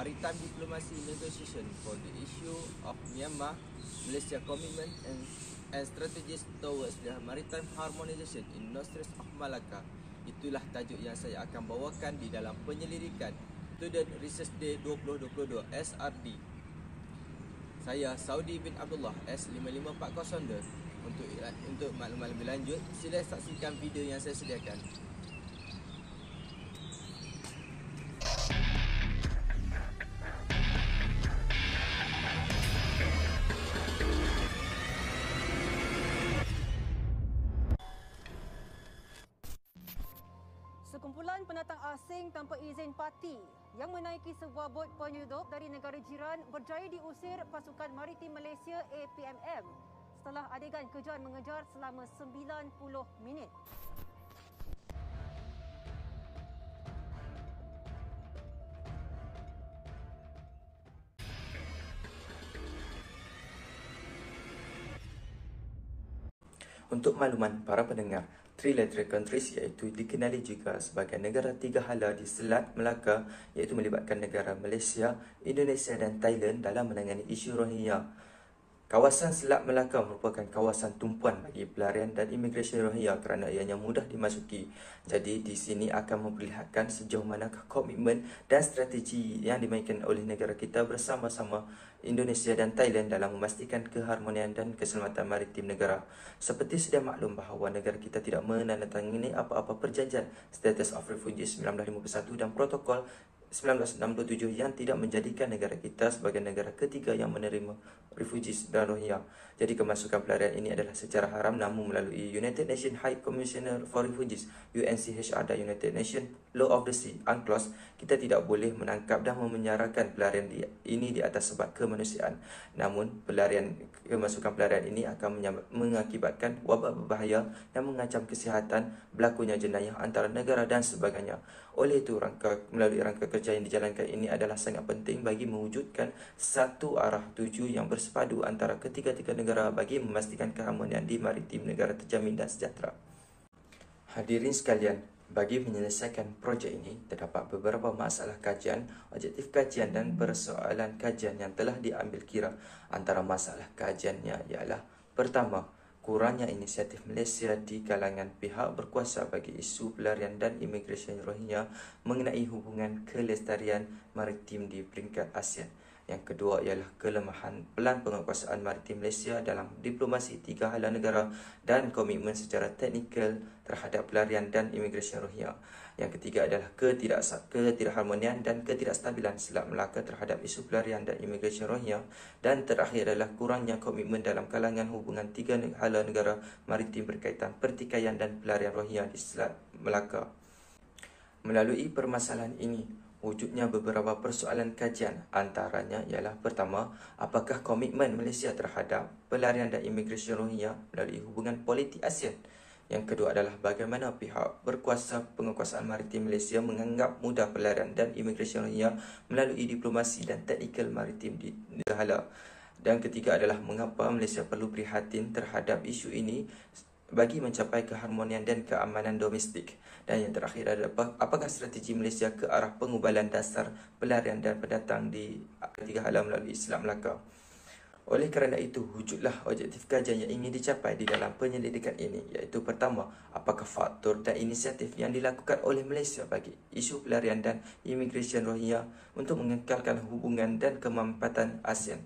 Maritime Diplomacy Negotiation for the issue of Myanmar, Malaysia commitment and strategies towards the maritime harmonization in North Strait of Malacca. Itulah tajuk yang saya akan bawakan di dalam penyelidikan Student Research Day 2022 SRD. Saya Saudi bin Abdullah S55402. Untuk maklumat lebih lanjut, sila saksikan video yang saya sediakan. Sekumpulan pendatang asing tanpa izin parti yang menaiki sebuah bot penyudup dari negara jiran berjaya diusir pasukan maritim Malaysia APMM setelah adegan kejar mengejar selama 90 minit. Untuk makluman para pendengar, Trilateral Countries iaitu dikenali juga sebagai negara tiga hala di Selat Melaka, iaitu melibatkan negara Malaysia, Indonesia dan Thailand dalam menangani isu Rohingya. Kawasan Selat Melaka merupakan kawasan tumpuan bagi pelarian dan imigresen Rohingya kerana ianya mudah dimasuki. Jadi di sini akan memperlihatkan sejauh manakah komitmen dan strategi yang dimainkan oleh negara kita bersama-sama Indonesia dan Thailand dalam memastikan keharmonian dan keselamatan maritim negara. Seperti sedia maklum bahawa negara kita tidak menandatangani apa-apa perjanjian Status of Refugees 1951 dan Protokol 1967 yang tidak menjadikan negara kita sebagai negara ketiga yang menerima refugees dan Rohingya. Jadi kemasukan pelarian ini adalah secara haram, namun melalui United Nations High Commissioner for Refugees UNCHR dan United Nations Law of the Sea UNCLOS, kita tidak boleh menangkap dan memenjarakan pelarian ini di atas sebab kemanusiaan. Namun kemasukan pelarian ini akan mengakibatkan wabak berbahaya dan mengancam kesihatan, berlakunya jenayah antara negara dan sebagainya. Oleh itu, melalui rangka kerja yang dijalankan ini adalah sangat penting bagi mewujudkan satu arah tuju yang bersepadu antara ketiga-tiga negara bagi memastikan keharmonian di maritim negara terjamin dan sejahtera. Hadirin sekalian, bagi menyelesaikan projek ini, terdapat beberapa masalah kajian, objektif kajian dan persoalan kajian yang telah diambil kira. Antara masalah kajiannya ialah: pertama, kurangnya inisiatif Malaysia di kalangan pihak berkuasa bagi isu pelarian dan imigresen Rohingya mengenai hubungan kelestarian maritim di peringkat ASEAN. Yang kedua ialah kelemahan pelan penguasaan maritim Malaysia dalam diplomasi tiga hala negara dan komitmen secara teknikal terhadap pelarian dan imigresen Rohingya. Yang ketiga adalah ketidakharmonian dan ketidakstabilan Selat Melaka terhadap isu pelarian dan imigresen Rohingya. Dan terakhir adalah kurangnya komitmen dalam kalangan hubungan tiga hala negara maritim berkaitan pertikaian dan pelarian Rohingya di Selat Melaka. Melalui permasalahan ini, wujudnya beberapa persoalan kajian. Antaranya ialah: pertama, apakah komitmen Malaysia terhadap pelarian dan imigresen Rohingya melalui hubungan politik ASEAN? Yang kedua adalah bagaimana pihak berkuasa penguasaan maritim Malaysia menganggap mudah pelarian dan imigresen Rohingya melalui diplomasi dan teknikal maritim di negara. Dan ketiga adalah mengapa Malaysia perlu prihatin terhadap isu ini bagi mencapai keharmonian dan keamanan domestik. Dan yang terakhir adalah apakah strategi Malaysia ke arah pengubalan dasar pelarian dan pendatang di tiga hala melalui Selat Melaka. Oleh kerana itu, wujudlah objektif kajian yang ingin dicapai di dalam penyelidikan ini, iaitu: pertama, apakah faktor dan inisiatif yang dilakukan oleh Malaysia bagi isu pelarian dan imigresen Rohingya untuk mengekalkan hubungan dan kemampatan ASEAN.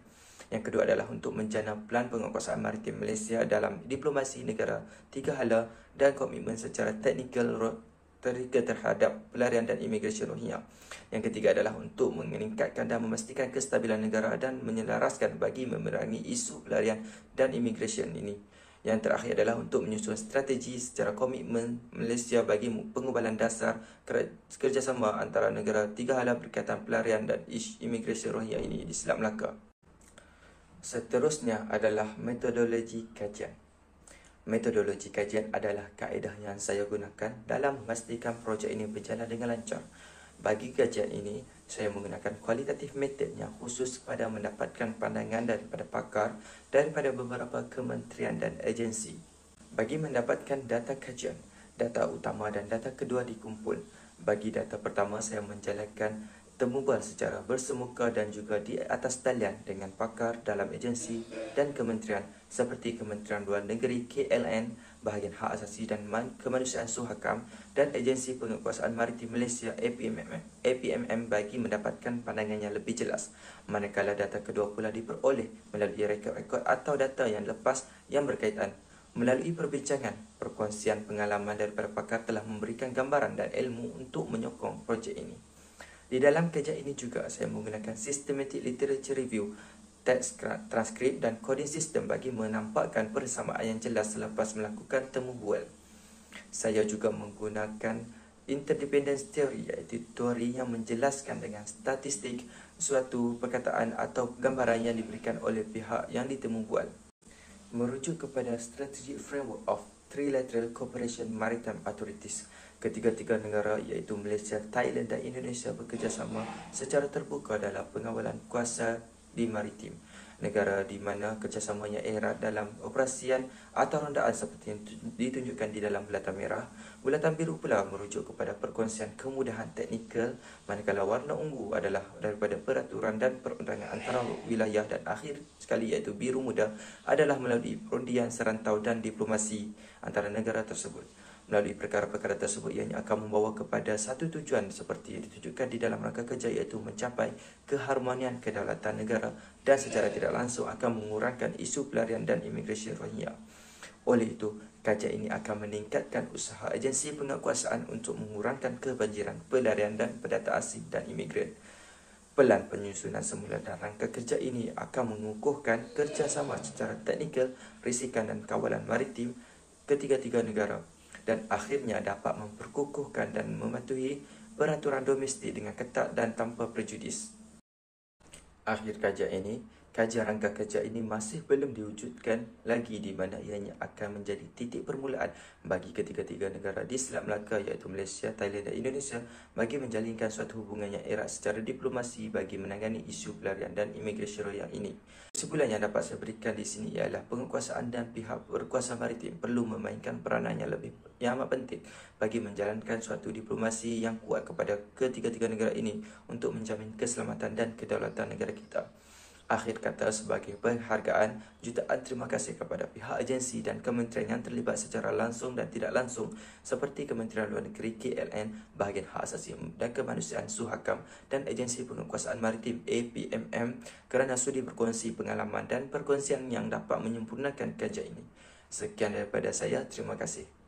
Yang kedua adalah untuk menjana pelan penguasaan maritim Malaysia dalam diplomasi negara tiga hala dan komitmen secara teknikal terhadap pelarian dan imigresen Rohingya. Yang ketiga adalah untuk meningkatkan dan memastikan kestabilan negara dan menyelaraskan bagi memerangi isu pelarian dan imigresen ini. Yang terakhir adalah untuk menyusun strategi secara komitmen Malaysia bagi pengubalan dasar kerjasama antara negara tiga hala berkaitan pelarian dan imigresen Rohingya ini di Selat Melaka. Seterusnya adalah metodologi kajian. Metodologi kajian adalah kaedah yang saya gunakan dalam memastikan projek ini berjalan dengan lancar. Bagi kajian ini, saya menggunakan kualitatif method yang khusus pada mendapatkan pandangan daripada pakar daripada beberapa kementerian dan agensi. Bagi mendapatkan data kajian, data utama dan data kedua dikumpul. Bagi data pertama, saya menjalankan temu bual secara bersemuka dan juga di atas talian dengan pakar dalam agensi dan kementerian seperti Kementerian Luar Negeri KLN, Bahagian Hak Asasi dan Kemanusiaan Suhakam dan Agensi Penguatkuasaan Maritim Malaysia APMM bagi mendapatkan pandangan yang lebih jelas, manakala data kedua pula diperoleh melalui rekod-rekod atau data yang lepas yang berkaitan. Melalui perbincangan, perkongsian pengalaman daripada pakar telah memberikan gambaran dan ilmu untuk menyokong projek ini. Di dalam kerja ini juga saya menggunakan Systematic Literature Review, teks transkrip dan coding system bagi menampakkan persamaan yang jelas selepas melakukan temu bual. Saya juga menggunakan Interdependence Theory, iaitu teori yang menjelaskan dengan statistik suatu perkataan atau gambaran yang diberikan oleh pihak yang ditemu bual. Merujuk kepada Strategic Framework of Trilateral Cooperation Maritime Authorities, ketiga-tiga negara iaitu Malaysia, Thailand dan Indonesia bekerjasama secara terbuka dalam pengawalan kuasa di maritim. Negara di mana kerjasamanya erat dalam operasian atau rondaan seperti yang ditunjukkan di dalam bulatan merah. Bulatan biru pula merujuk kepada perkongsian kemudahan teknikal, manakala warna ungu adalah daripada peraturan dan perundangan antara wilayah, dan akhir sekali iaitu biru muda adalah melalui perundian serantau dan diplomasi antara negara tersebut. Melalui perkara-perkara tersebut ianya akan membawa kepada satu tujuan seperti yang ditunjukkan di dalam rangka kerja, iaitu mencapai keharmonian kedaulatan negara dan secara tidak langsung akan mengurangkan isu pelarian dan imigresi Rohingya. Oleh itu, kajian ini akan meningkatkan usaha agensi penguatkuasaan untuk mengurangkan kebanjiran pelarian dan pendata asing dan imigran. Pelan penyusunan semula dan rangka kerja ini akan mengukuhkan kerjasama secara teknikal, risikan dan kawalan maritim ketiga-tiga negara, dan akhirnya dapat memperkukuhkan dan mematuhi peraturan domestik dengan ketat dan tanpa prejudis. Akhir kajian rangka kerja ini masih belum diwujudkan lagi, di mana ianya akan menjadi titik permulaan bagi ketiga-tiga negara di Selat Melaka iaitu Malaysia, Thailand dan Indonesia bagi menjalinkan suatu hubungan yang erat secara diplomasi bagi menangani isu pelarian dan imigrasi royal ini. Kesimpulan yang dapat saya berikan di sini ialah penguatkuasaan dan pihak berkuasa maritim perlu memainkan peranan yang amat penting bagi menjalankan suatu diplomasi yang kuat kepada ketiga-tiga negara ini untuk menjamin keselamatan dan kedaulatan negara kita. Akhir kata, sebagai penghargaan, jutaan terima kasih kepada pihak agensi dan kementerian yang terlibat secara langsung dan tidak langsung seperti Kementerian Luar Negeri KLN, Bahagian Hak Asasi dan Kemanusiaan Suhakam dan Agensi Penguatkuasaan Maritim APMM kerana sudi berkongsi pengalaman dan perkongsian yang dapat menyempurnakan kerja ini. Sekian daripada saya, terima kasih.